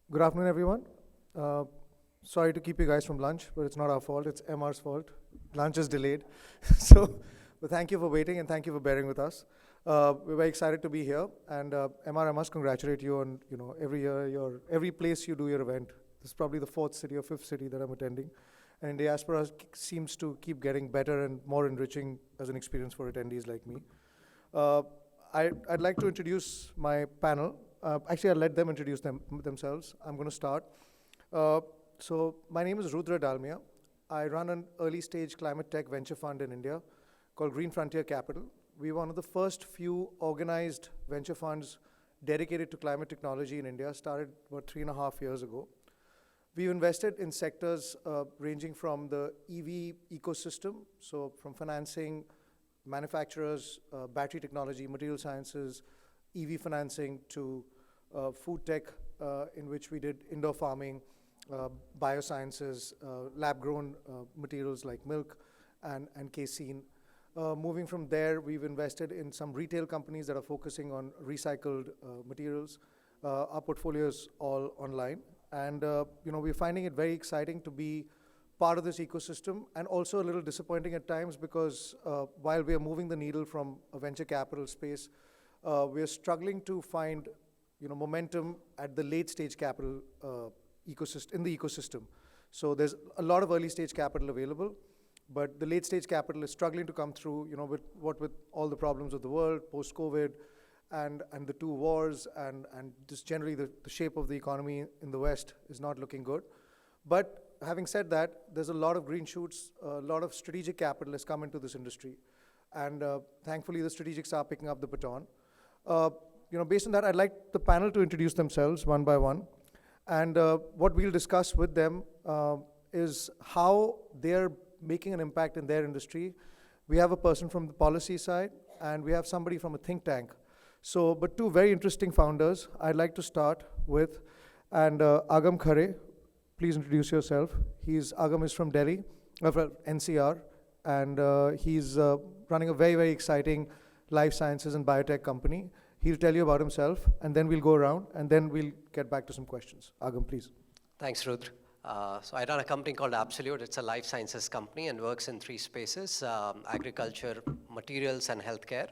Good afternoon, everyone. Uh, Sorry to keep you guys from lunch, but it's not our fault. It's MR's fault. Lunch is delayed. But thank you for waiting and thank you for bearing with us. We're very excited to be here. And MR, I must congratulate you on every year, every place you do your event. This is probably the fourth city or fifth city that I'm attending. And Diaspora seems to keep getting better and more enriching as an experience for attendees like me. Uh, I'd like to introduce my panel. Actually, I'll let them introduce themselves. I'm going to start. So my name is Rudra Dalmia. I run an early stage climate tech venture fund in India called Green Frontier Capital. We're one of the first few organized venture funds dedicated to climate technology in India, started about 3.5 years ago. We've invested in sectors ranging from the EV ecosystem, so from financing, manufacturers, battery technology, material sciences, EV financing, to food tech, in which we did indoor farming, biosciences, lab-grown materials like milk and casein. Moving from there, we've invested in some retail companies that are focusing on recycled materials. Our portfolio is all online. And we're finding it very exciting to be part of this ecosystem, and also a little disappointing at times because while we are moving the needle from a venture capital space, we are struggling to find momentum at the late stage capital in the ecosystem. So there's a lot of early stage capital available, but the late stage capital is struggling to come through, with all the problems of the world, post-COVID, and the two wars, and just generally the shape of the economy in the West is not looking good. But having said that, there's a lot of green shoots, a lot of strategic capital has come into this industry. And thankfully, the strategics are picking up the baton. Based on that, I'd like the panel to introduce themselves one by one. And what we'll discuss with them is how they're making an impact in their industry. We have a person from the policy side, and we have somebody from a think tank. So, but two very interesting founders I'd like to start with. And Agam Khare, please introduce yourself. Agam is from Delhi, from NCR, and he's running a very, very exciting life sciences and biotech company. He'll tell you about himself, and then we'll go around, and then we'll get back to some questions. Agam, please. Thanks, Rudra. So I run a company called Absolute. It's a life sciences company and works in three spaces: agriculture, materials, and healthcare.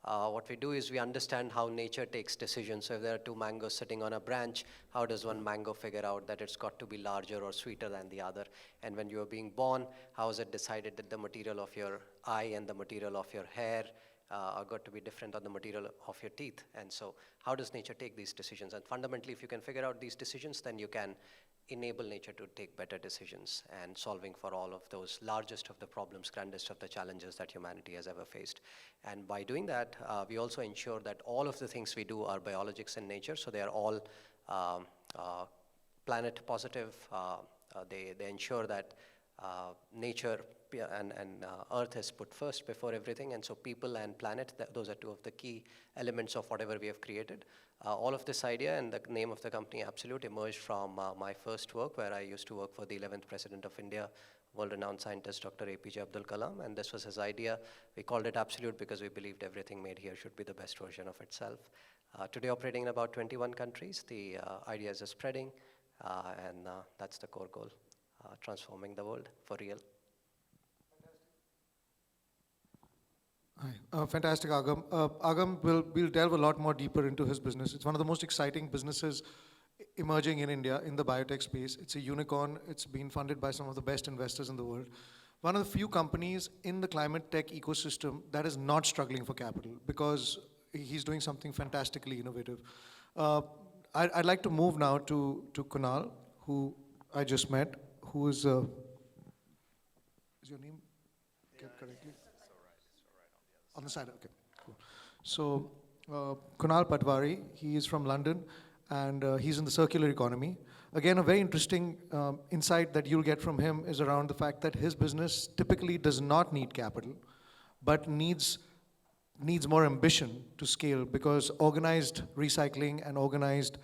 What we do is we understand how nature takes decisions. So if there are two mangoes sitting on a branch, how does one mango figure out that it's got to be larger or sweeter than the other? And when you are being born, how is it decided that the material of your eye and the material of your hair are got to be different on the material of your teeth? And so how does nature take these decisions? And fundamentally, if you can figure out these decisions, then you can enable nature to take better decisions and solving for all of those largest of the problems, grandest of the challenges that humanity has ever faced. And by doing that, we also ensure that all of the things we do are biologics in nature, so they are all planet positive. They ensure that nature and Earth is put first before everything, and so people and planet, those are two of the key elements of whatever we have created. All of this idea and the name of the company Absolute emerged from my first work, where I used to work for the 11th President of India, world-renowned scientist Dr. APJ Abdul Kalam, and this was his idea. We called it Absolute because we believed everything made here should be the best version of itself. Today operating in about 21 countries, the ideas are spreading, and that's the core goal, transforming the world for real. Hi, fantastic, Agam. Agam will delve a lot more deeper into his business. It's one of the most exciting businesses emerging in India in the biotech space. It's a unicorn. It's been funded by some of the best investors in the world. One of the few companies in the climate tech ecosystem that is not struggling for capital because he's doing something fantastically innovative. I'd like to move now to Kunaal, who I just met, who is your name kept correctly? On the side, okay, cool. So Kunaal Patawari, he is from London, and he's in the circular economy. Again, a very interesting insight that you'll get from him is around the fact that his business typically does not need capital, but needs more ambition to scale, because organized recycling and organized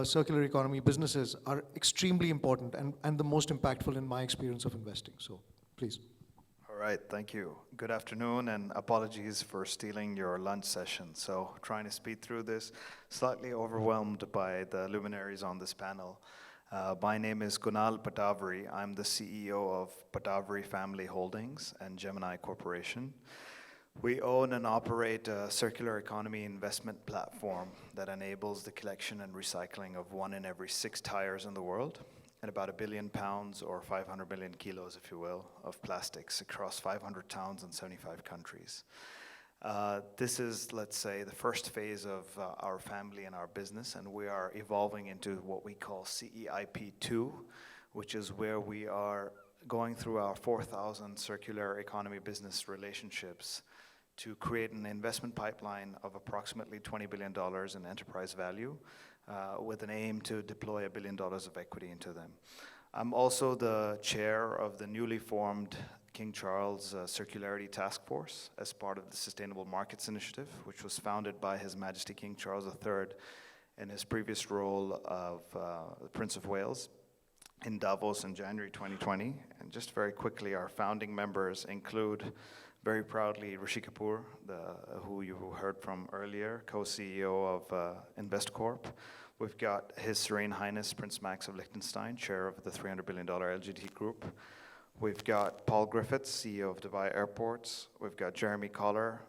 circular economy businesses are extremely important and the most impactful in my experience of investing. So, please. All All right, thank you. Good afternoon, and apologies for stealing your lunch session. So trying to speed through this, slightly overwhelmed by the luminaries on this panel. My name is Kunaal Patawari. I'm the CEO of Patawari Family Holdings and Gemini Corporation. We own and operate a circular economy investment platform that enables the collection and recycling of 1 in every 6 tires in the world, and about 1 billion pounds, or 500 million kilos, if you will, of plastics across 500 towns and 75 countries. This is, let's say, the first phase of our family and our business, and we are evolving into what we call CEIP2, which is where we are going through our 4,000 circular economy business relationships to create an investment pipeline of approximately $20 billion in enterprise value, with an aim to deploy $1 billion of equity into them. I'm also the chair of the newly formed King Charles Circularity Task Force as part of the Sustainable Markets Initiative, which was founded by His Majesty King Charles III in his previous role of the Prince of Wales in Davos in January 2020. And just very quickly, our founding members include, very proudly, Rishi Kapoor, who you heard from earlier, co-CEO of InvestCorp. We've got His Serene Highness Prince Max of Liechtenstein, chair of the $300 billion LGT Group. We've got Paul Griffiths, CEO of Dubai Airports. We've got Jeremy Collar,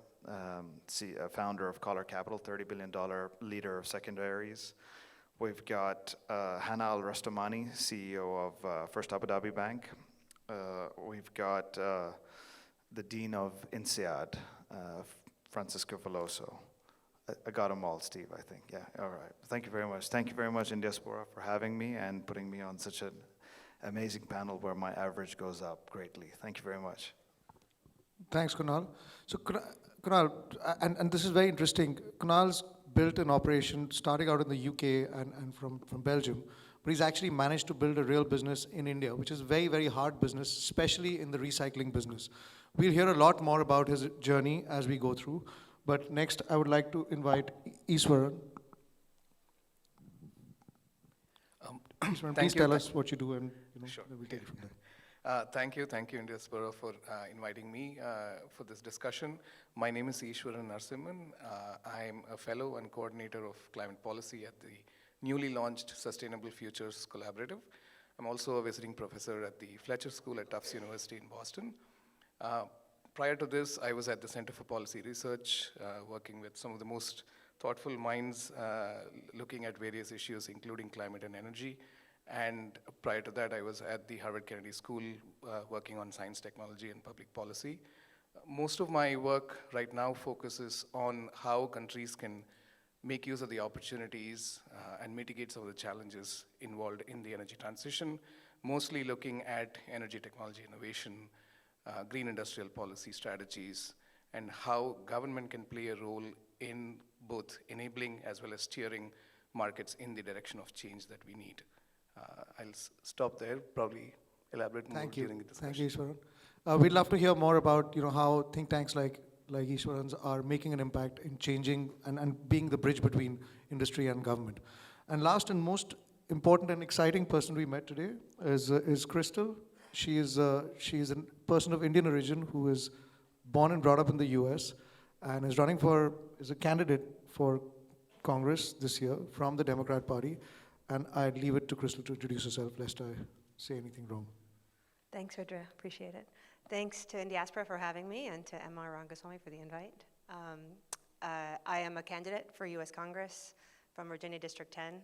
founder of Collar Capital, $30 billion leader of secondaries. We've got Hannah Al-Rastomani, CEO of First Abu Dhabi Bank. We've got the Dean of INSEAD, Francisco Veloso. I got them all, Steve, I think. Yeah, all right. Thank you very much. Thank you very much, Indiaspora, for having me and putting me on such an amazing panel where my average goes up greatly. Thank you very much. Thanks, Kunal. So Kunal, and this is very interesting. Kunal's built an operation starting out in the UK and from Belgium, but he's actually managed to build a real business in India, which is a very, very hard business, especially in the recycling business. We'll hear a lot more about his journey as we go through, but next I would like to invite Easwaran. Easwaran, please tell us what you do, and Sure. we'll take it from there. Thank you, Indiaspora, for inviting me for this discussion. My name is Easwaran Narassimhan. I'm a fellow and coordinator of climate policy at the newly launched Sustainable Futures Collaborative. I'm also a visiting professor at the Fletcher School at Tufts University in Boston. Prior to this, I was at the Center for Policy Research, working with some of the most thoughtful minds looking at various issues, including climate and energy. And prior to that, I was at the Harvard Kennedy School working on science, technology, and public policy. Most of my work right now focuses on how countries can make use of the opportunities and mitigate some of the challenges involved in the energy transition, mostly looking at energy technology innovation, green industrial policy strategies, and how government can play a role in both enabling as well as steering markets in the direction of change that we need. I'll stop there, probably elaborate more during the discussion. Thank you, Easwaran. We'd love to hear more about how think tanks like Easwaran's are making an impact in changing and being the bridge between industry and government. And last and most important and exciting person we met today is Krystle. She is a person of Indian origin who is born and brought up in the US and is a candidate for Congress this year from the Democrat Party. And I'd leave it to Krystle to introduce herself, lest I say anything wrong. Thanks, Rudra. Appreciate it. Thanks to Indiaspora for having me and to MR Rangaswamy for the invite. I am a candidate for US Congress from Virginia District 10.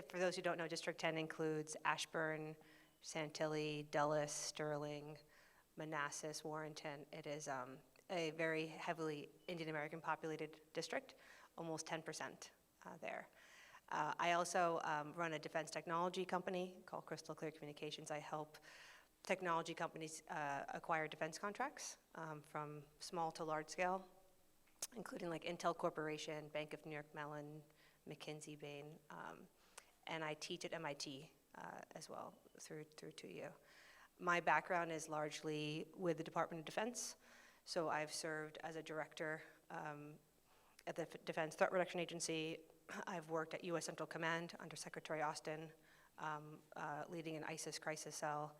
For those who don't know, District 10 includes Ashburn, Chantilly, Dulles, Sterling, Manassas, Warrenton. It is a very heavily Indian American populated district, almost 10% there. I also run a defense technology company called Krystle Klear Communications. I help technology companies acquire defense contracts from small to large scale, including like Intel Corporation, Bank of New York Mellon, McKinsey, Bain, and I teach at MIT as well through 2U. My background is largely with the Department of Defense, so I've served as a director at the Defense Threat Reduction Agency. I've worked at U.S. Central Command under Secretary Austin, leading an ISIS crisis cell,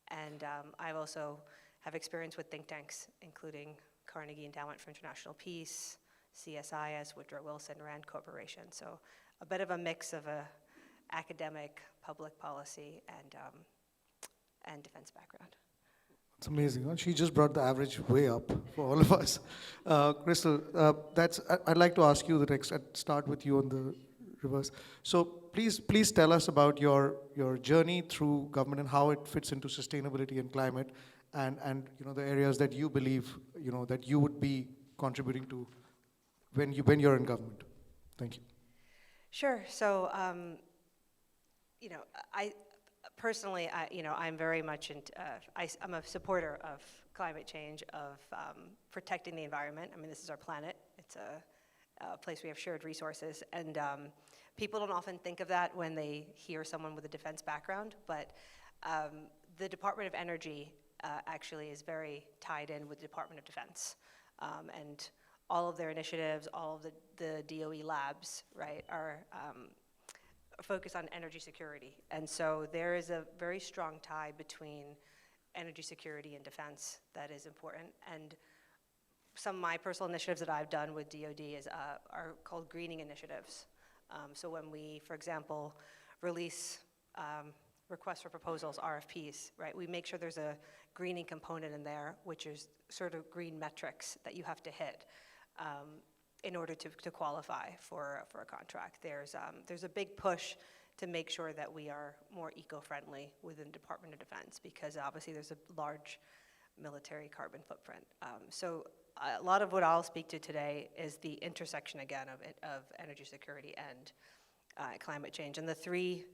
And I've also have experience with think tanks, including Carnegie Endowment for International Peace, CSIS, Woodrow Wilson, Rand Corporation. So a bit of a mix of a academic, public policy, and defense background. It's amazing. Huh? She just brought the average way up for all of us. Krystle, I'd like to ask you the next. I'd start with you on the reverse. So please tell us about your journey through government and how it fits into sustainability and climate, and the areas that you believe that you would be contributing to when you're in government. Thank you. Sure. So, I personally, I'm very much I'm a supporter of climate change, of protecting the environment. I mean, this is our planet. It's a place we have shared resources, and people don't often think of that when they hear someone with a defense background, but the Department of Energy actually is very tied in with the Department of Defense, and all of their initiatives, all of the DOE labs, right, are focused on energy security. And so there is a very strong tie between energy security and defense that is important. And some of my personal initiatives that I've done with DoD are called greening initiatives. So when we, for example, release requests for proposals, RFPs, right, we make sure there's a greening component in there, which is sort of green metrics that you have to hit in order to qualify for a contract. There's a big push to make sure that we are more eco-friendly within the Department of Defense, because obviously there's a large military carbon footprint. So a lot of what I'll speak to today is the intersection again of energy security and climate change. And the three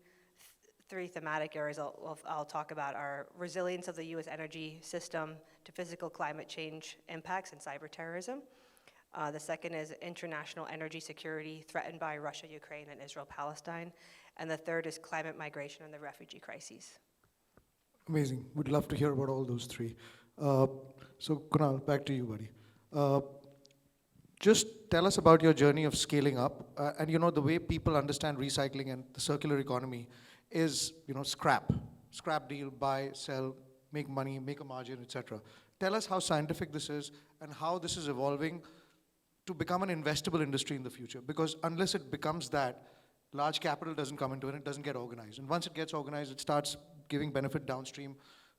thematic areas I'll talk about are resilience of the U.S. energy system to physical climate change impacts and cyber terrorism. The second is international energy security threatened by Russia, Ukraine, and Israel-Palestine. And the third is climate migration and the refugee crises. Amazing. We'd love to hear about all those three. So Kunaal, back to you, buddy. Just tell us about your journey of scaling up. And the way people understand recycling and the circular economy is, scrap deal, buy, sell, make money, make a margin, etc. Tell us how scientific this is and how this is evolving to become an investable industry in the future. Because unless it becomes that, large capital doesn't come into it, it doesn't get organized. And once it gets organized, it starts giving benefit downstream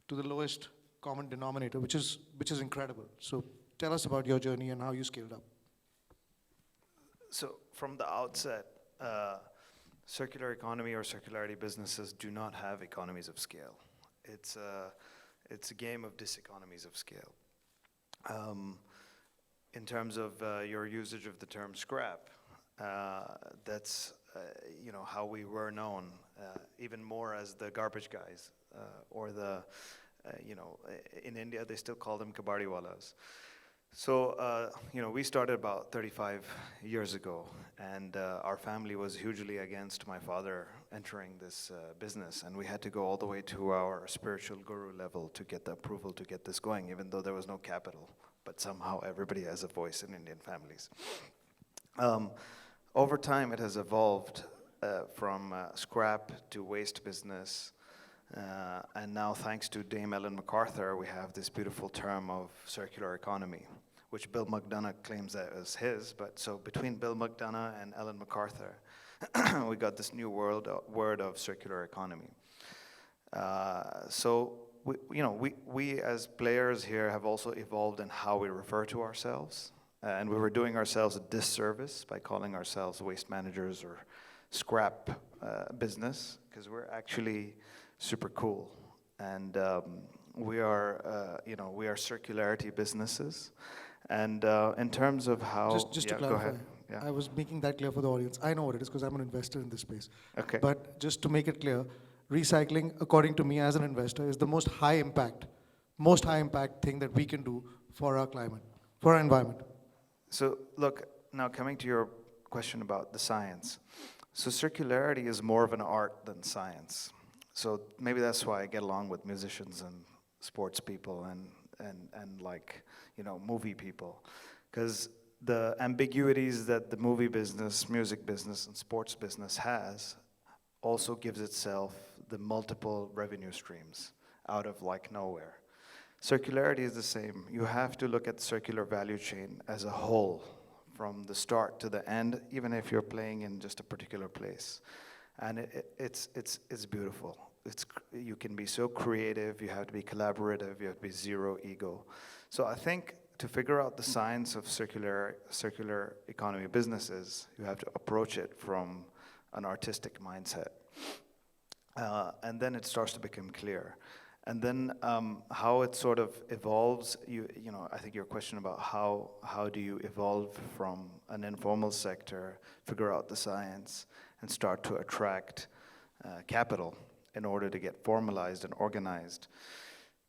to the lowest common denominator, which is incredible. So tell us about your journey and how you scaled up. So from the outset, circular economy or circularity businesses do not have economies of scale. It's a game of diseconomies of scale. In terms of your usage of the term scrap, that's how we were known, even more as the garbage guys, or the in India they still call them kabadiwalas. So we started about 35 years ago, and our family was hugely against my father entering this business, and we had to go all the way to our spiritual guru level to get the approval to get this going, even though there was no capital. But somehow everybody has a voice in Indian families. Over time, it has evolved from scrap to waste business, and now thanks to Dame Ellen MacArthur, we have this beautiful term of circular economy, which Bill McDonough claims that as his, but so between Bill McDonough and Ellen MacArthur, we got this new word of circular economy. So we as players here have also evolved in how we refer to ourselves, and we were doing ourselves a disservice by calling ourselves waste managers or scrap business, because we're actually super cool, and we are circularity businesses. And in terms of how, just to clarify, go ahead. Yeah. I was making that clear for the audience. I know what it is because I'm an investor in this space. Okay. But just to make it clear, recycling, according to me as an investor, is the most high impact thing that we can do for our climate, for our environment. So look, now coming to your question about the science. So circularity is more of an art than science. So maybe that's why I get along with musicians and sports people and movie people, because the ambiguities that the movie business, music business, and sports business has also gives itself the multiple revenue streams out of like nowhere. Circularity is the same. You have to look at the circular value chain as a whole, from the start to the end, even if you're playing in just a particular place. And it's beautiful. You can be so creative, you have to be collaborative, you have to be zero ego. So I think to figure out the science of circular economy businesses, you have to approach it from an artistic mindset. And then it starts to become clear. And then how it sort of evolves, you know, I think your question about how do you evolve from an informal sector, figure out the science, and start to attract capital in order to get formalized and organized.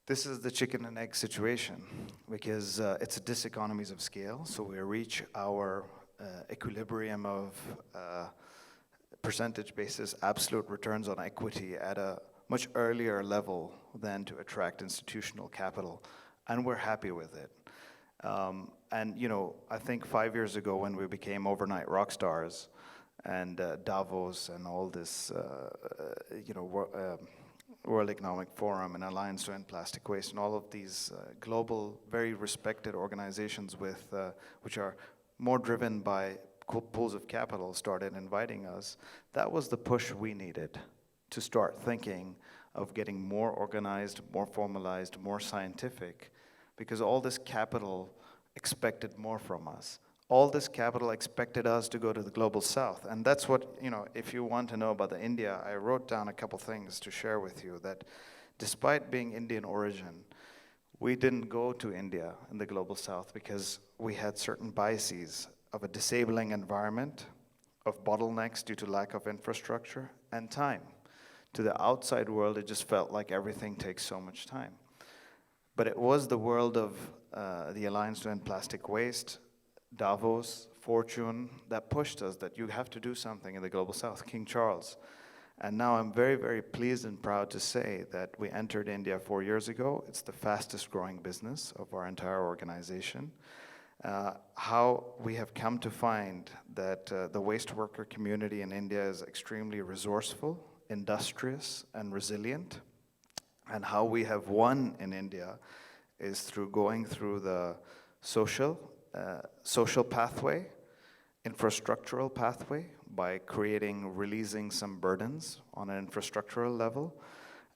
This is the chicken and egg situation, because it's a diseconomies of scale, so we reach our equilibrium of percentage basis absolute returns on equity at a much earlier level than to attract institutional capital, and we're happy with it. And you know, I think 5 years ago when we became overnight rock stars, and Davos and all this, you know, World Economic Forum and Alliance to End Plastic Waste and all of these global, very respected organizations with, which are more driven by pools of capital started inviting us, that was the push we needed to start thinking of getting more organized, more formalized, more scientific, because all this capital expected more from us. All this capital expected us to go to the global south. And that's what, you know, if you want to know about the India, I wrote down a couple things to share with you, that despite being Indian origin, we didn't go to India in the global south because we had certain biases of a disabling environment, of bottlenecks due to lack of infrastructure, and time. To the outside world, it just felt like everything takes so much time. But it was the world of the Alliance to End Plastic Waste, Davos, Fortune, that pushed us that you have to do something in the global south, King Charles. And now I'm very, very pleased and proud to say that we entered India 4 years ago. It's the fastest growing business of our entire organization. How we have come to find that the waste worker community in India is extremely resourceful, industrious, and resilient. And how we have won in India is through going through the social pathway, infrastructural pathway, by releasing some burdens on an infrastructural level,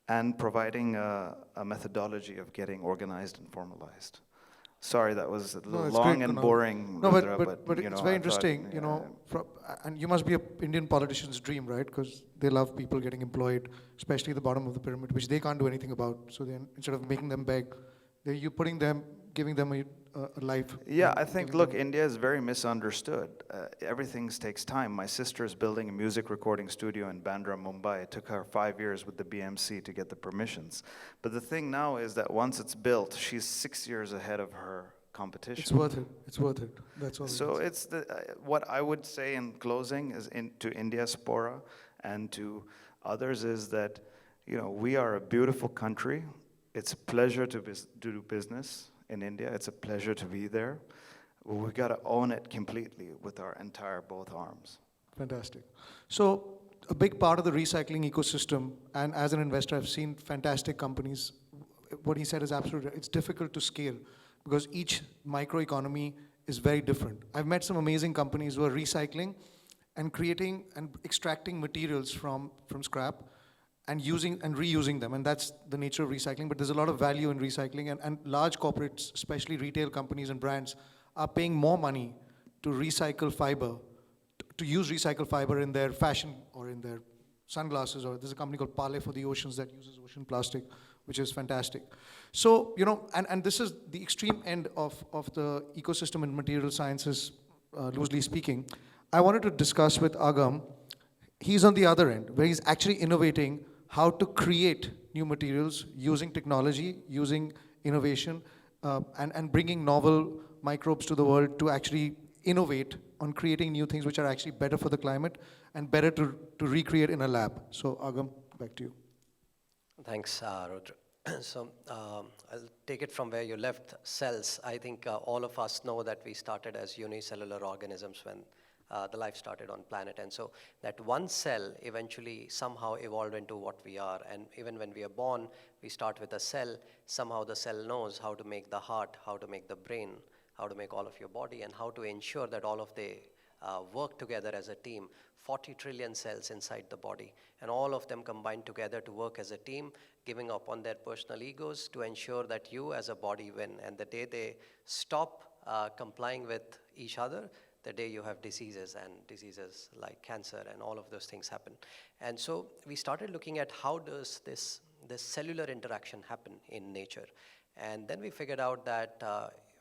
and providing a methodology of getting organized and formalized. Sorry, that was a little long and boring, No, Rudra, but you know, it's very I thought, interesting, you know, and you must be an Indian politician's dream, right? Because they love people getting employed, especially at the bottom of the pyramid, which they can't do anything about. So then, instead of making them beg, you're giving them a life. Yeah, I think, look, India is very misunderstood. Everything takes time. My sister is building a music recording studio in Bandra, Mumbai. It took her 5 years with the BMC to get the permissions. But the thing now is that once it's built, she's 6 years ahead of her competition. It's worth it. It's worth it. That's all. So it's what I would say in closing is to India Spora and to others is that, you know, we are a beautiful country. It's a pleasure to do business in India. It's a pleasure to be there. We've got to own it completely with our entire both arms. Fantastic. So a big part of the recycling ecosystem, and as an investor, I've seen fantastic companies. What he said is absolutely right. It's difficult to scale because each microeconomy is very different. I've met some amazing companies who are recycling and creating and extracting materials from scrap and using and reusing them, and that's the nature of recycling. But there's a lot of value in recycling, and large corporates, especially retail companies and brands, are paying more money to recycle fiber, to use recycled fiber in their fashion or in their sunglasses, or there's a company called Pale for the Oceans that uses ocean plastic, which is fantastic. So, you know, and this is the extreme end of the ecosystem in material sciences, loosely speaking. I wanted to discuss with Agam. He's on the other end, where he's actually innovating how to create new materials using technology, using innovation, and bringing novel microbes to the world to actually innovate on creating new things which are actually better for the climate and better to recreate in a lab. So Agam, back to you. Thanks, Rudra. So I'll take it from where you left, cells. I think all of us know that we started as unicellular organisms when the life started on planet. And so that one cell eventually somehow evolved into what we are. And even when we are born, we start with a cell. Somehow the cell knows how to make the heart, how to make the brain, how to make all of your body, and how to ensure that all of they work together as a team. 40 trillion cells inside the body, and all of them combine together to work as a team, giving up on their personal egos to ensure that you as a body win. And the day they stop complying with each other, the day you have diseases, and diseases like cancer and all of those things happen. And so we started looking at how does this cellular interaction happen in nature. And then we figured out that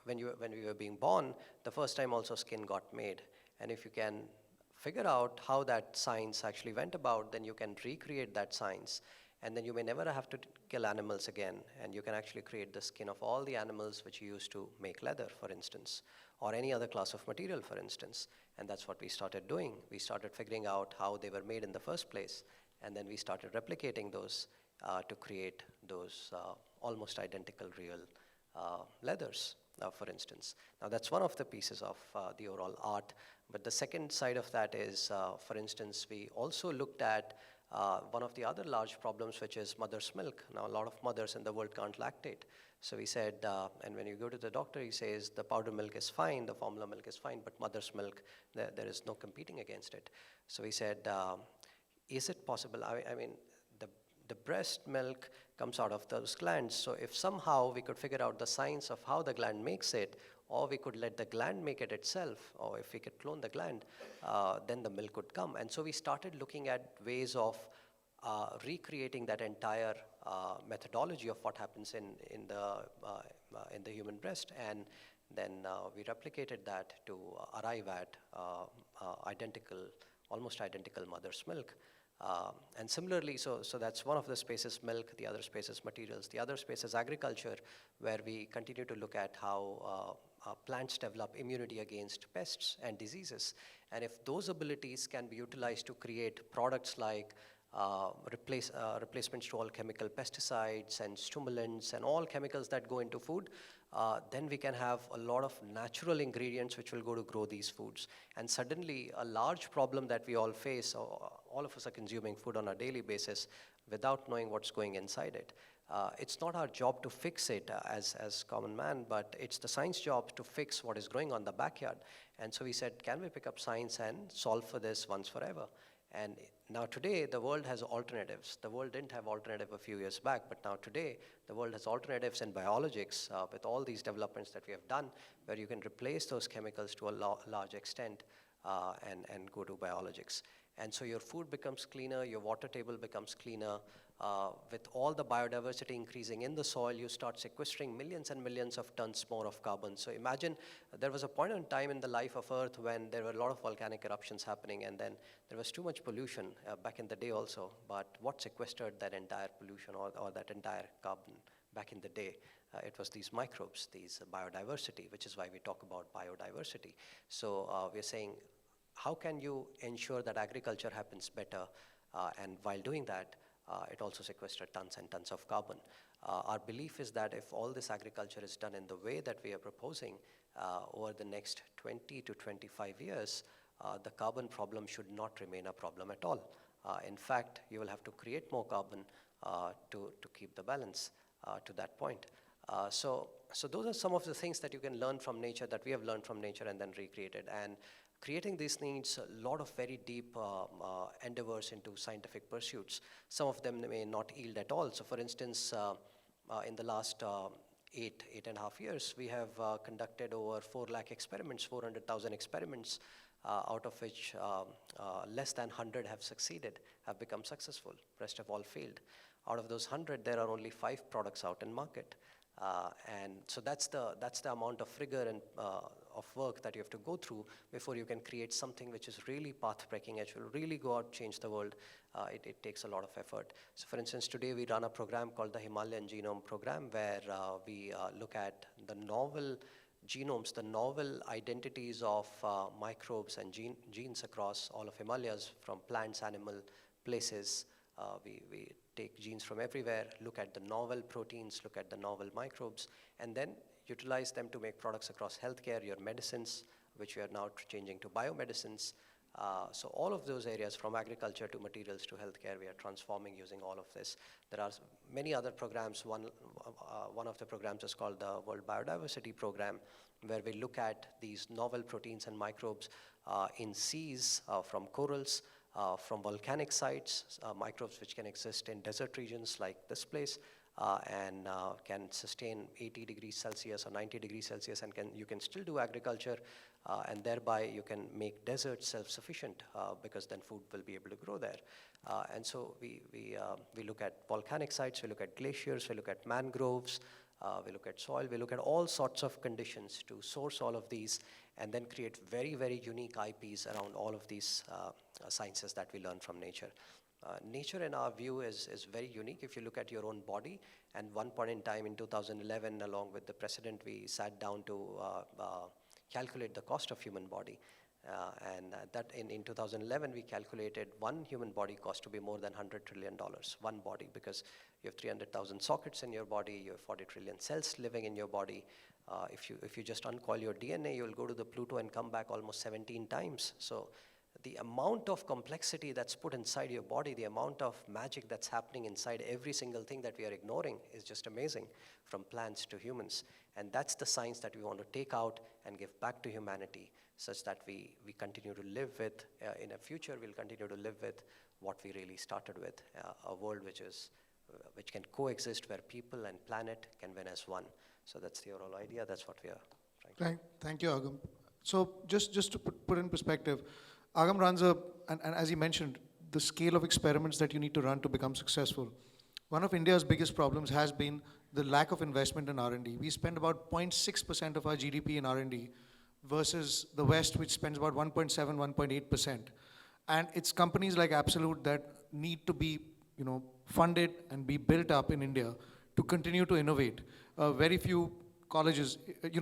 when we were being born, the first time also skin got made. And if you can figure out how that science actually went about, then you can recreate that science. And then you may never have to kill animals again. And you can actually create the skin of all the animals which you used to make leather, for instance, or any other class of material, for instance. And that's what we started doing. We started figuring out how they were made in the first place. And then we started replicating those to create those almost identical real leathers, for instance. Now that's one of the pieces of the overall art. But the second side of that is, for instance, we also looked at one of the other large problems, which is mother's milk. Now, a lot of mothers in the world can't lactate. So we said, and when you go to the doctor, he says the powder milk is fine, the formula milk is fine, but mother's milk, there is no competing against it. So we said, is it possible? I mean, the breast milk comes out of those glands. So if somehow we could figure out the science of how the gland makes it, or we could let the gland make it itself, or if we could clone the gland, then the milk would come. And so we started looking at ways of recreating that entire methodology of what happens in the human breast, and then we replicated that to arrive at almost identical mother's milk. And similarly, so that's one of the spaces, milk, the other space is materials, the other space is agriculture, where we continue to look at how plants develop immunity against pests and diseases. And if those abilities can be utilized to create products like replacements to all chemical pesticides and stimulants and all chemicals that go into food, then we can have a lot of natural ingredients which will go to grow these foods. And suddenly, a large problem that we all face, all of us are consuming food on a daily basis without knowing what's going inside it. It's not our job to fix it as common man, but it's the science job to fix what is growing on the backyard. And so we said, can we pick up science and solve for this once forever? And now today, the world has alternatives. The world didn't have alternative a few years back, but now today, the world has alternatives in biologics with all these developments that we have done, where you can replace those chemicals to a large extent and go to biologics. And so your food becomes cleaner, your water table becomes cleaner. With all the biodiversity increasing in the soil, you start sequestering millions and millions of tons more of carbon. So imagine there was a point in time in the life of Earth when there were a lot of volcanic eruptions happening, and then there was too much pollution back in the day also. But what sequestered that entire pollution or that entire carbon back in the day? It was these microbes, these biodiversity, which is why we talk about biodiversity. So we're saying, how can you ensure that agriculture happens better? And while doing that, it also sequesters tons and tons of carbon. Our belief is that if all this agriculture is done in the way that we are proposing, over the next 20 to 25 years, the carbon problem should not remain a problem at all. In fact, you will have to create more carbon to keep the balance to that point. So those are some of the things that you can learn from nature, that we have learned from nature and then recreated. And creating these needs a lot of very deep endeavors into scientific pursuits. Some of them may not yield at all. So for instance, in the last 8.5 years, we have conducted over 4 lakh experiments, 400,000 experiments, out of which less than 100 have succeeded, have become successful. Rest have all failed. Out of those 100, there are only 5 products out in market. And so that's the amount of rigor and of work that you have to go through before you can create something which is really path-breaking, which will really go out, change the world. It takes a lot of effort. So for instance, today we run a program called the Himalayan Genome Program, where we look at the novel genomes, the novel identities of microbes and genes across all of Himalayas, from plants, animal, places. We take genes from everywhere, look at the novel proteins, look at the novel microbes, and then utilize them to make products across healthcare, your medicines, which we are now changing to biomedicines. So all of those areas, from agriculture to materials to healthcare, we are transforming using all of this. There are many other programs. One of the programs is called the World Biodiversity Program, where we look at these novel proteins and microbes in seas, from corals, from volcanic sites, microbes which can exist in desert regions like this place, and can sustain 80 degrees Celsius or 90 degrees Celsius, and you can still do agriculture, and thereby you can make deserts self-sufficient, because then food will be able to grow there. And so we look at volcanic sites, we look at glaciers, we look at mangroves, we look at soil, we look at all sorts of conditions to source all of these, and then create very, very unique IPs around all of these sciences that we learn from nature. Nature, in our view, is very unique. If you look at your own body, and one point in time in 2011, along with the president, we sat down to calculate the cost of human body. And that in 2011, we calculated one human body cost to be more than $100 trillion, one body, because you have 300,000 sockets in your body, you have 40 trillion cells living in your body. If you just uncoil your DNA, you'll go to the Pluto and come back almost 17 times. So the amount of complexity that's put inside your body, the amount of magic that's happening inside every single thing that we are ignoring is just amazing, from plants to humans. And that's the science that we want to take out and give back to humanity, such that we continue to live with, in a future, we'll continue to live with what we really started with, a world which can coexist, where people and planet can win as one. So that's the overall idea. That's what we are trying to do. Thank you, Agam. So just to put in perspective, Agam runs and as he mentioned, the scale of experiments that you need to run to become successful. One of India's biggest problems has been the lack of investment in R&D. We spend about 0.6% of our GDP in R&D versus the West, which spends about 1.7, 1.8%. And it's companies like Absolute that need to be, funded and be built up in India to continue to innovate. Very few colleges,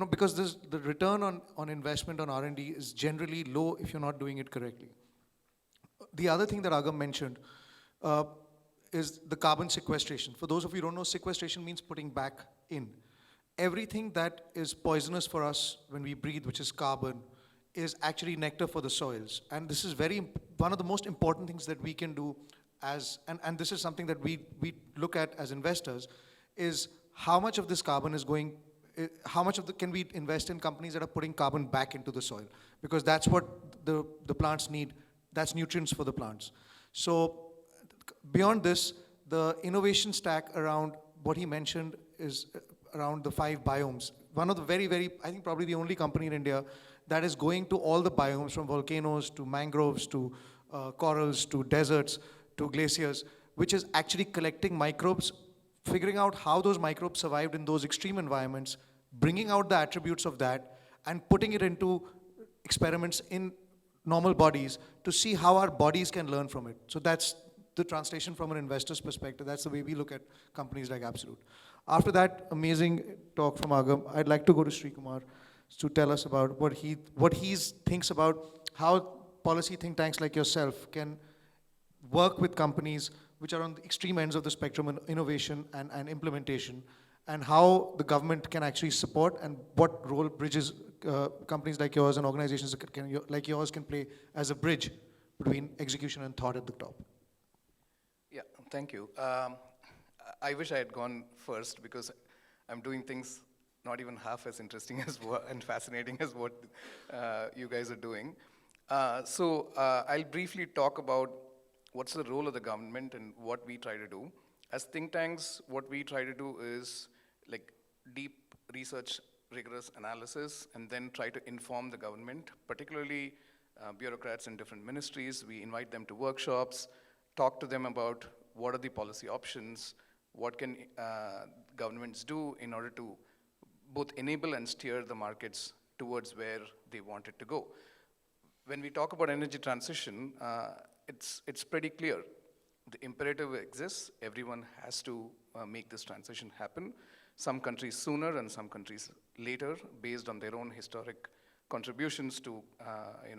because the return on investment on R&D is generally low if you're not doing it correctly. The other thing that Agam mentioned is the carbon sequestration. For those of you who don't know, sequestration means putting back in. Everything that is poisonous for us when we breathe, which is carbon, is actually nectar for the soils. And this is one of the most important things that we can do and this is something that we look at as investors, is how much of this carbon is going, can we invest in companies that are putting carbon back into the soil? Because that's what the plants need. That's nutrients for the plants. So beyond this, the innovation stack around what he mentioned is around the 5 biomes. One of the I think probably the only company in India that is going to all the biomes, from volcanoes to mangroves to corals to deserts to glaciers, which is actually collecting microbes, figuring out how those microbes survived in those extreme environments, bringing out the attributes of that, and putting it into experiments in normal bodies to see how our bodies can learn from it. So that's the translation from an investor's perspective. That's the way we look at companies like Absolute. After that amazing talk from Agam, I'd like to go to Sri Kumar to tell us about what he thinks about how policy think tanks like yourself can work with companies which are on the extreme ends of the spectrum in innovation and implementation, and how the government can actually support, and what role bridges companies like yours and organizations like yours can play as a bridge between execution and thought at the top. Yeah, thank you. I wish I had gone first, because I'm doing things not even half as interesting as and fascinating as what you guys are doing. So I'll briefly talk about what's the role of the government and what we try to do. As think tanks, what we try to do is like deep research, rigorous analysis, and then try to inform the government, particularly bureaucrats in different ministries. We invite them to workshops, talk to them about what are the policy options, what can governments do in order to both enable and steer the markets towards where they want it to go. When we talk about energy transition, it's pretty clear. The imperative exists. Everyone has to make this transition happen. Some countries sooner and some countries later, based on their own historic contributions to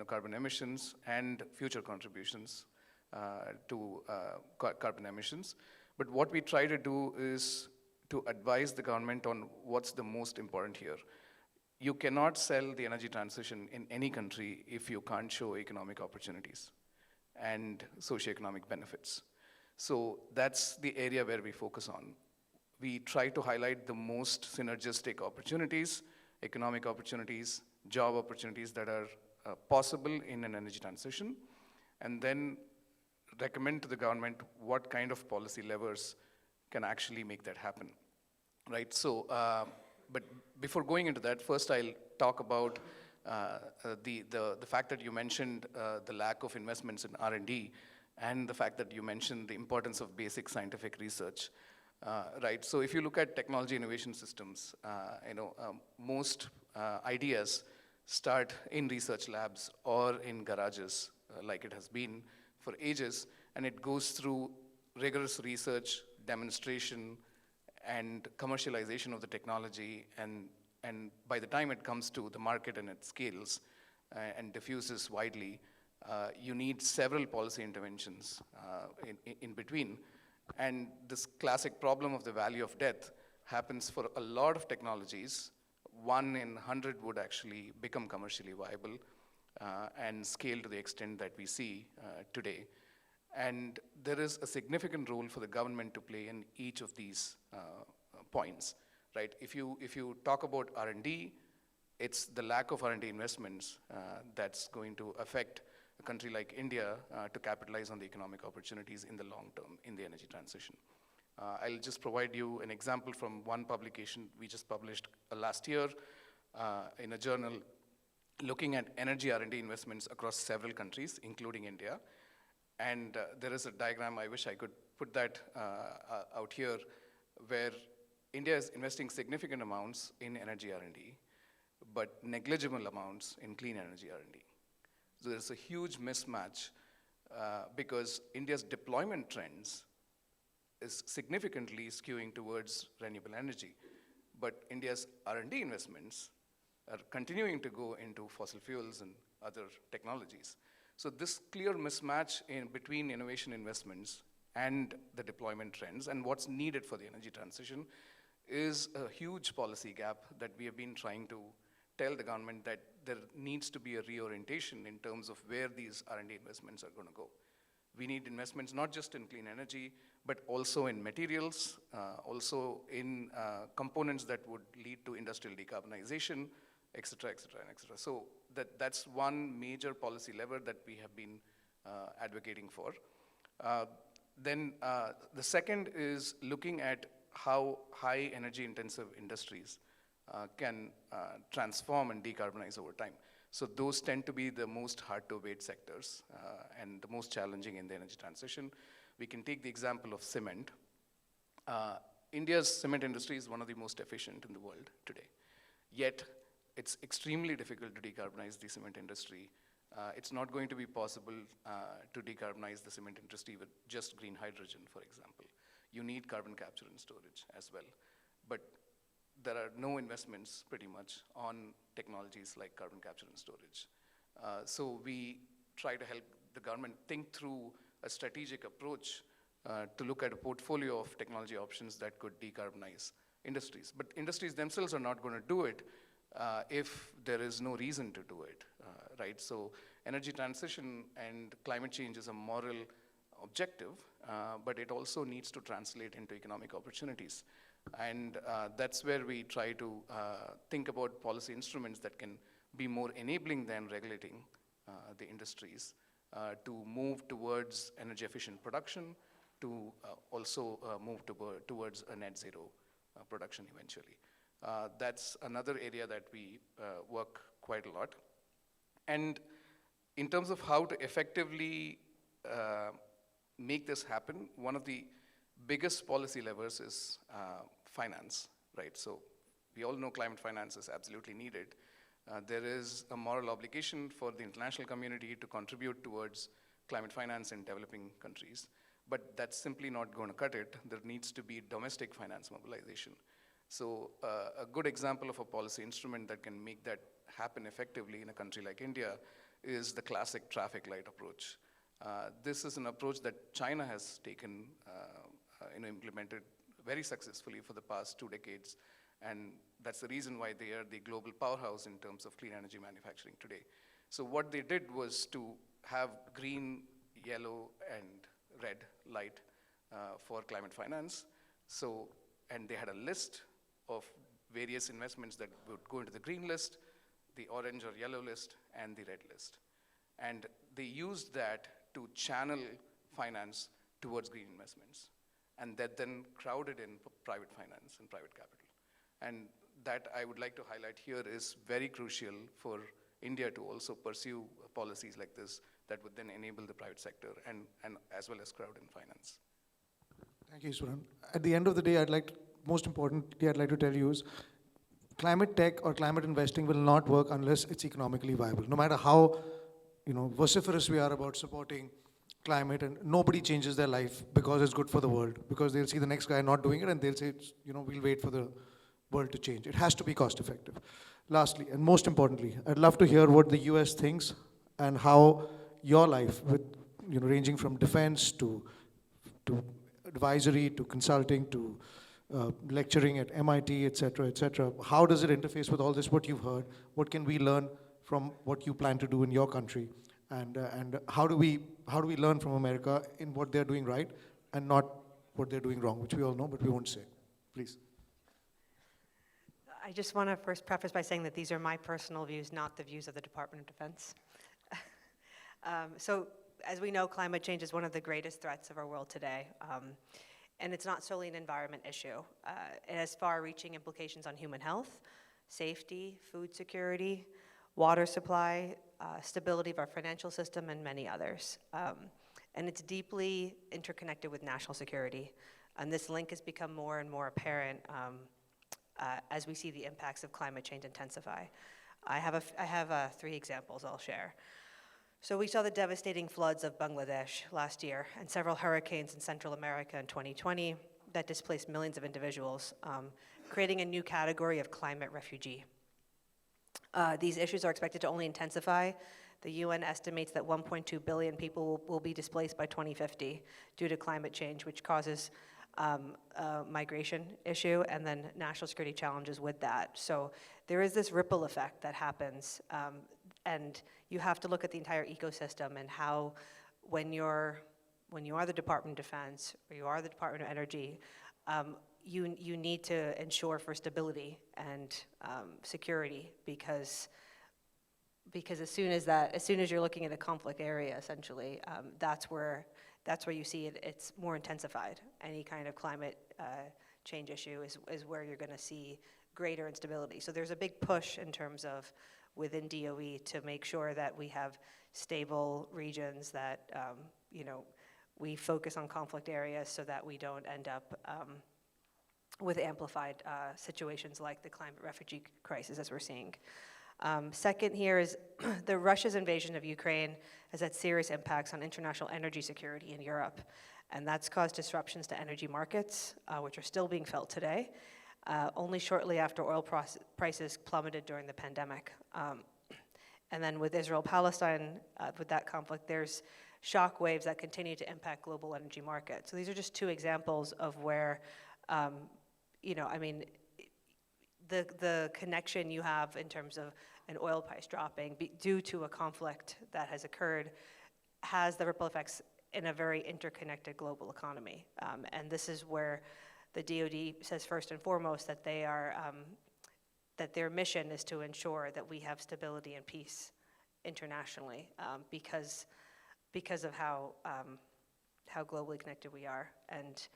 carbon emissions and future contributions to carbon emissions. But what we try to do is to advise the government on what's the most important here. you cannot sell the energy transition in any country if you can't show economic opportunities and socioeconomic benefits. So that's the area where we focus on. We try to highlight the most synergistic opportunities, economic opportunities, job opportunities that are possible in an energy transition, and then recommend to the government what kind of policy levers can actually make that happen, right? So, but before going into that, first I'll talk about the fact that you mentioned the lack of investments in R&D, and the fact that you mentioned the importance of basic scientific research, right? So if you look at technology innovation systems, most ideas start in research labs or in garages, like it has been for ages, and it goes through rigorous research, demonstration, and commercialization of the technology, and by the time it comes to the market and it scales and diffuses widely, you need several policy interventions in between. And this classic problem of the valley of death happens for a lot of technologies. 1 in 100 would actually become commercially viable and scale to the extent that we see today. And there is a significant role for the government to play in each of these points, right? If you talk about R&D, it's the lack of R&D investments that's going to affect a country like India to capitalize on the economic opportunities in the long term in the energy transition. I'll just provide you an example from one publication we just published last year in a journal looking at energy R&D investments across several countries, including India. And there is a diagram, I wish I could put that out here, where India is investing significant amounts in energy R&D, but negligible amounts in clean energy R&D. So there's a huge mismatch because India's deployment trends is significantly skewing towards renewable energy, but India's R&D investments are continuing to go into fossil fuels and other technologies. So this clear mismatch between innovation investments and the deployment trends and what's needed for the energy transition is a huge policy gap that we have been trying to tell the government that there needs to be a reorientation in terms of where these R&D investments are going to go. We need investments not just in clean energy, but also in materials, also in components that would lead to industrial decarbonization, et cetera, et cetera, et cetera. So that's one major policy lever that we have been advocating for. Then the second is looking at how high energy intensive industries can transform and decarbonize over time. So those tend to be the most hard to abate sectors and the most challenging in the energy transition. We can take the example of cement. India's cement industry is one of the most efficient in the world today. Yet, it's extremely difficult to decarbonize the cement industry. It's not going to be possible to decarbonize the cement industry with just green hydrogen, for example. You need carbon capture and storage as well. But there are no investments pretty much on technologies like carbon capture and storage. So we try to help the government think through a strategic approach to look at a portfolio of technology options that could decarbonize industries. But industries themselves are not going to do it if there is no reason to do it, right? So energy transition and climate change is a moral objective, but it also needs to translate into economic opportunities. And that's where we try to think about policy instruments that can be more enabling than regulating the industries to move towards energy efficient production, to also move towards a net zero production eventually. That's another area that we work quite a lot. And in terms of how to effectively make this happen, one of the biggest policy levers is finance, right? So we all know climate finance is absolutely needed. There is a moral obligation for the international community to contribute towards climate finance in developing countries, but that's simply not going to cut it. There needs to be domestic finance mobilization. So a good example of a policy instrument that can make that happen effectively in a country like India is the classic traffic light approach. This is an approach that China has taken, implemented very successfully for the past 2 decades, And that's the reason why they are the global powerhouse in terms of clean energy manufacturing today. So what they did was to have green, yellow, and red light for climate finance. So, and they had a list of various investments that would go into the green list, the orange or yellow list, and the red list. And they used that to channel finance towards green investments. And that then crowded in private finance and private capital. And that I would like to highlight here is very crucial for India to also pursue policies like this that would then enable the private sector and as well as crowd in finance. Thank you, Easwaran. At the end of the day, most importantly, I'd like to tell you is climate tech or climate investing will not work unless it's economically viable. No matter how vociferous we are about supporting climate, and nobody changes their life because it's good for the world, because they'll see the next guy not doing it and they'll say, we'll wait for the world to change. It has to be cost effective. Lastly, and most importantly, I'd love to hear what the US thinks and how your life, with ranging from defense to advisory to consulting to lecturing at MIT, et cetera, how does it interface with all this, what you've heard? What can we learn from what you plan to do in your country? And how do we learn from America in what they're doing right and not what they're doing wrong, which we all know, but we won't say. Please. I just want to first preface by saying that these are my personal views, not the views of the Department of Defense. So, as we know, climate change is one of the greatest threats of our world today. And it's not solely an environment issue. It has far-reaching implications on human health, safety, food security, water supply, stability of our financial system, and many others. And it's deeply interconnected with national security. And this link has become more and more apparent as we see the impacts of climate change intensify. I have 3 examples I'll share. So we saw the devastating floods of Bangladesh last year and several hurricanes in Central America in 2020 that displaced millions of individuals, creating a new category of climate refugee. These issues are expected to only intensify. The UN estimates that 1.2 billion people will be displaced by 2050 due to climate change, which causes a migration issue and then national security challenges with that. So there is this ripple effect that happens, and you have to look at the entire ecosystem and how when you are the Department of Defense or you are the Department of Energy, you need to ensure for stability and security because as soon as you're looking at a conflict area, essentially, that's where you see it's more intensified. Any kind of climate change issue is where you're going to see greater instability. So there's a big push in terms of within DOE to make sure that we have stable regions, that we focus on conflict areas so that we don't end up with amplified situations like the climate refugee crisis as we're seeing. Second here is Russia's invasion of Ukraine has had serious impacts on international energy security in Europe, and that's caused disruptions to energy markets, which are still being felt today, only shortly after oil prices plummeted during the pandemic. And then with Israel-Palestine, with that conflict, there's shock waves that continue to impact global energy markets. So these are just 2 examples of where, the connection you have in terms of an oil price dropping due to a conflict that has occurred has the ripple effects in a very interconnected global economy. And this is where the DoD says first and foremost that they are, that their mission is to ensure that we have stability and peace internationally because of how globally connected we are and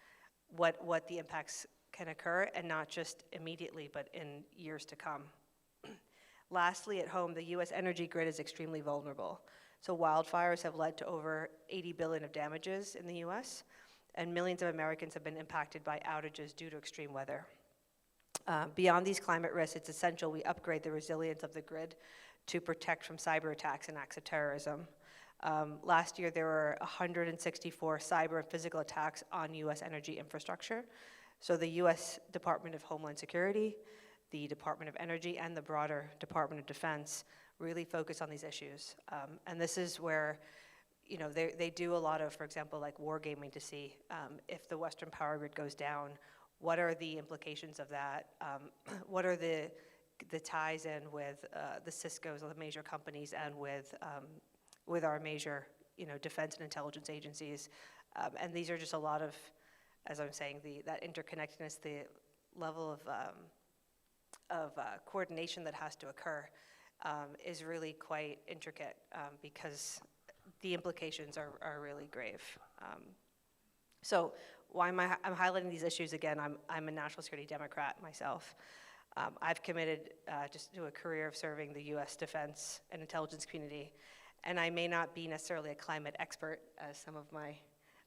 what the impacts can occur, and not just immediately, but in years to come. Lastly, at home, the US energy grid is extremely vulnerable. So wildfires have led to over 80 billion of damages in the US, and millions of Americans have been impacted by outages due to extreme weather. Beyond these climate risks, it's essential we upgrade the resilience of the grid to protect from cyber attacks and acts of terrorism. Last year, there were 164 cyber and physical attacks on US energy infrastructure. So the US Department of Homeland Security, the Department of Energy, and the broader Department of Defense really focus on these issues. And this is where they do a lot of, for example, like wargaming to see if the Western power grid goes down, what are the implications of that? What are the ties in with the Cisco's of the major companies and with our major, defense and intelligence agencies? And these are just a lot of, as I'm saying, that interconnectedness, the level of coordination that has to occur is really quite intricate because the implications are really grave. So why am I'm highlighting these issues again? I'm a national security Democrat myself. I've committed just to a career of serving the U.S. defense and intelligence community, and I may not be necessarily a climate expert as some of my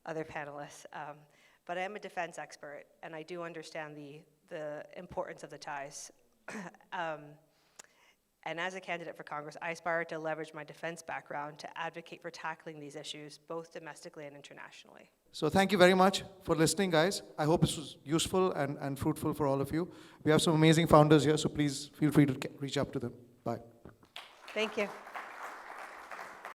other panelists, but I am a defense expert, and I do understand the importance of the ties. And as a candidate for Congress, I aspire to leverage my defense background to advocate for tackling these issues, both domestically and internationally. So thank you very much for listening, guys. I hope this was useful and fruitful for all of you. We have some amazing founders here, so please feel free to reach out to them. Bye. Thank you.